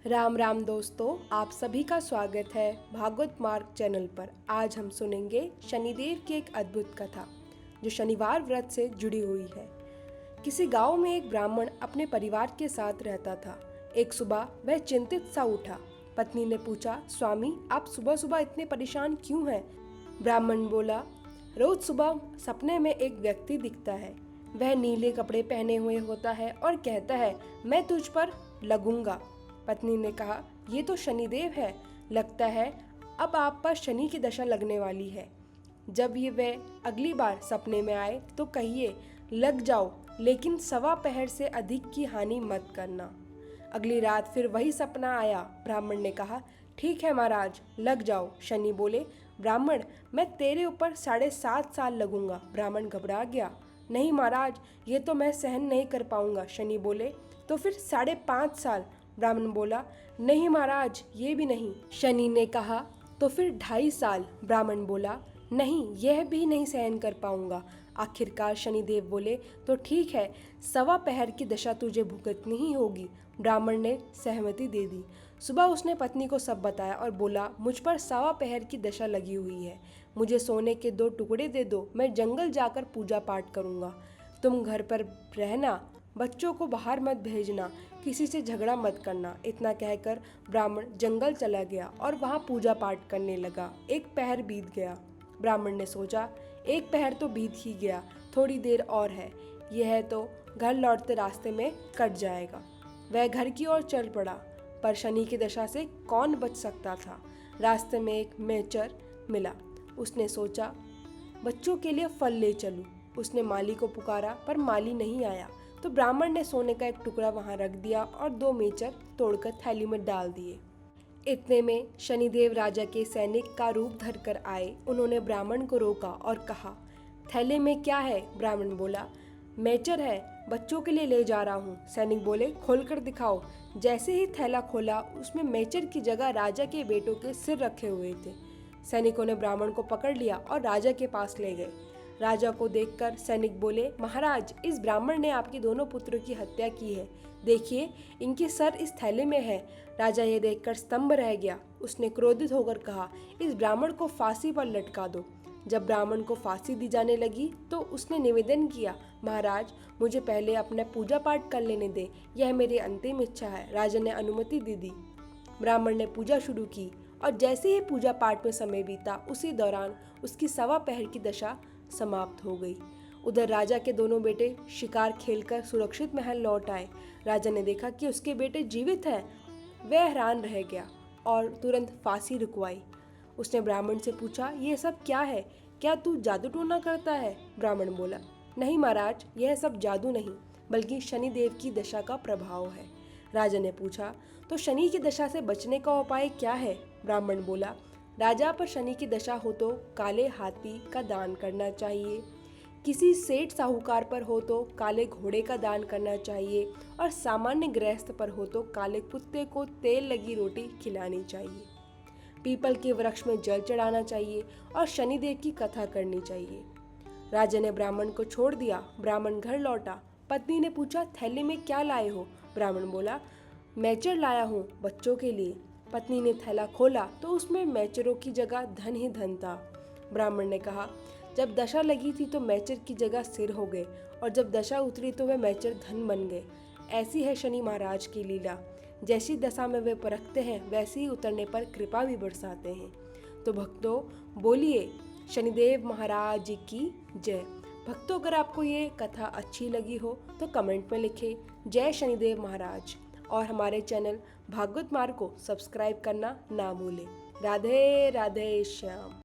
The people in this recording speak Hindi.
राम राम दोस्तों, आप सभी का स्वागत है भागवत मार्ग चैनल पर। आज हम सुनेंगे शनिदेव की एक अद्भुत कथा जो शनिवार व्रत से जुड़ी हुई है। किसी गांव में एक ब्राह्मण अपने परिवार के साथ रहता था। एक सुबह वह चिंतित सा उठा। पत्नी ने पूछा, स्वामी आप सुबह सुबह इतने परेशान क्यों हैं? ब्राह्मण बोला, रोज सुबह सपने में एक व्यक्ति दिखता है। वह नीले कपड़े पहने हुए होता है और कहता है, मैं तुझ पर लगूंगा। पत्नी ने कहा, ये तो शनिदेव है, लगता है अब आप पर शनि की दशा लगने वाली है। जब ये वह अगली बार सपने में आए तो कहिए, लग जाओ, लेकिन सवा पहर से अधिक की हानि मत करना। अगली रात फिर वही सपना आया। ब्राह्मण ने कहा, ठीक है महाराज, लग जाओ। शनि बोले, ब्राह्मण मैं तेरे ऊपर 7.5 साल लगूंगा। ब्राह्मण घबरा गया, नहीं महाराज, ये तो मैं सहन नहीं कर पाऊंगा। शनि बोले, तो फिर 5.5 साल। ब्राह्मण बोला, नहीं महाराज, ये भी नहीं। शनि ने कहा, तो फिर 2.5 साल। ब्राह्मण बोला, नहीं, यह भी नहीं सहन कर पाऊंगा। आखिरकार शनिदेव बोले, तो ठीक है, सवा पहर की दशा तुझे भुगतनी ही होगी। ब्राह्मण ने सहमति दे दी। सुबह उसने पत्नी को सब बताया और बोला, मुझ पर सवा पहर की दशा लगी हुई है, मुझे सोने के 2 टुकड़े दे दो, मैं जंगल जाकर पूजा पाठ करूंगा। तुम घर पर रहना, बच्चों को बाहर मत भेजना, किसी से झगड़ा मत करना। इतना कहकर ब्राह्मण जंगल चला गया और वहाँ पूजा पाठ करने लगा। एक पहर बीत गया। ब्राह्मण ने सोचा, एक पहर तो बीत ही गया, थोड़ी देर और है, यह तो घर लौटते रास्ते में कट जाएगा। वह घर की ओर चल पड़ा, पर शनि की दशा से कौन बच सकता था। रास्ते में एक मेचर मिला। उसने सोचा, बच्चों के लिए फल ले चलूं। उसने माली को पुकारा, पर माली नहीं आया। तो ब्राह्मण ने सोने का एक टुकड़ा वहां रख दिया और 2 मेचर तोड़कर थैली में डाल दिए। इतने में शनिदेव राजा के सैनिक का रूप धरकर आए। उन्होंने ब्राह्मण को रोका और कहा, थैले में क्या है? ब्राह्मण बोला, मेचर है, बच्चों के लिए ले जा रहा हूँ। सैनिक बोले, खोलकर दिखाओ। जैसे ही थैला खोला, उसमें मेचर की जगह राजा के बेटों के सिर रखे हुए थे। सैनिकों ने ब्राह्मण को पकड़ लिया और राजा के पास ले गए। राजा को देखकर सैनिक बोले, महाराज, इस ब्राह्मण ने आपके दोनों पुत्रों की हत्या की है। देखिए, इनके सर इस थैले में है। राजा ये देखकर स्तंभ रह गया। उसने क्रोधित होकर कहा, इस ब्राह्मण को फांसी पर लटका दो। जब ब्राह्मण को फांसी दी जाने लगी तो उसने निवेदन किया, महाराज, मुझे पहले अपना पूजा पाठ कर लेने दें, यह मेरी अंतिम इच्छा है। राजा ने अनुमति दे दी। ब्राह्मण ने पूजा शुरू की और जैसे ही पूजा पाठ में समय बीता, उसी दौरान उसकी सवा पहर की दशा समाप्त हो गई। उधर राजा के दोनों बेटे शिकार खेलकर सुरक्षित महल लौट आए। राजा ने देखा कि उसके बेटे जीवित हैं। वह हैरान रह गया और तुरंत फांसी रुकवाई। उसने ब्राह्मण से पूछा, ये सब क्या है? क्या तू जादू टोना करता है? ब्राह्मण बोला, नहीं महाराज, यह सब जादू नहीं, बल्कि शनिदेव की दशा का प्रभाव है। राजा ने पूछा, तो शनि की दशा से बचने का उपाय क्या है? ब्राह्मण बोला, राजा पर शनि की दशा हो तो काले हाथी का दान करना चाहिए, किसी सेठ साहूकार पर हो तो काले घोड़े का दान करना चाहिए, और सामान्य गृहस्थ पर हो तो काले कुत्ते को तेल लगी रोटी खिलानी चाहिए। पीपल के वृक्ष में जल चढ़ाना चाहिए और शनिदेव की कथा करनी चाहिए। राजा ने ब्राह्मण को छोड़ दिया। ब्राह्मण घर लौटा। पत्नी ने पूछा, थैले में क्या लाए हो? ब्राह्मण बोला, मैचर लाया हूँ, बच्चों के लिए। पत्नी ने थैला खोला तो उसमें मैचरों की जगह धन ही धन था। ब्राह्मण ने कहा, जब दशा लगी थी तो मैचर की जगह सिर हो गए, और जब दशा उतरी तो वह मैचर धन बन गए। ऐसी है शनि महाराज की लीला। जैसी दशा में वे परखते हैं, वैसे ही उतरने पर कृपा भी बरसाते हैं। तो भक्तों, बोलिए शनिदेव महाराज की जय। भक्तों, अगर आपको ये कथा अच्छी लगी हो तो कमेंट में लिखें जय शनिदेव महाराज, और हमारे चैनल भागवत मार्ग को सब्सक्राइब करना ना भूलें। राधे राधे श्याम।